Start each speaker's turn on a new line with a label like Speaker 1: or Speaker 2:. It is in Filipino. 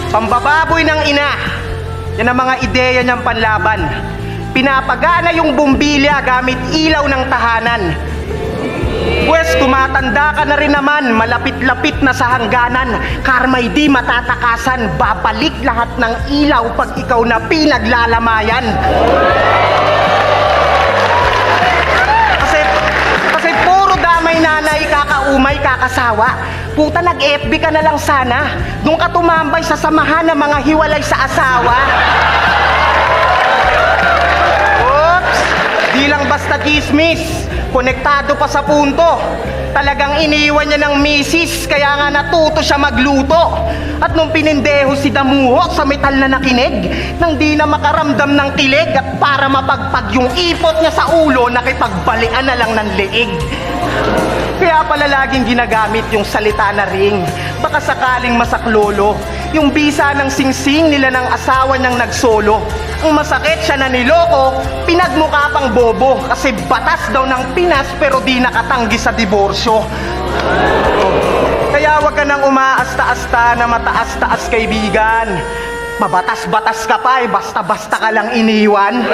Speaker 1: Pambababoy ng ina. Yan ang mga ideya niyang panlaban. Pinapagana yung bumbilya gamit ilaw ng tahanan. Pwes, tumatanda ka na rin naman, malapit-lapit na sa hangganan. Karma'y di matatakasan, babalik lahat ng ilaw pag ikaw na pinaglalamayan. Kasi puro damay nanay, kakaumay, kakasawa. Puta, nag-FB ka na lang sana. Doon ka tumambay sa samahan ng mga hiwalay sa asawa. Oops! Di lang basta chismis. Konektado pa sa punto. Talagang iniwan niya ng misis, kaya nga natuto siya magluto. At nung pinindeho si Damuho sa metal na nakinig, nang di na makaramdam ng kilig, at para mapagpag yung ipot niya sa ulo, nakipagbalian na lang ng leeg. Kaya pala laging ginagamit yung salita na ring, baka sakaling masaklolo. Yung bisa ng singsing nila ng asawa niyang nagsolo. Ang masakit, siya na niloko, pinagmukha pang bobo. Kasi batas daw ng Pinas pero di nakatanggi sa diborsyo. Kaya wag ka nang umaasta-asta na mataas-taas, kaibigan. Mabatas-batas ka pa basta-basta ka lang iniwan.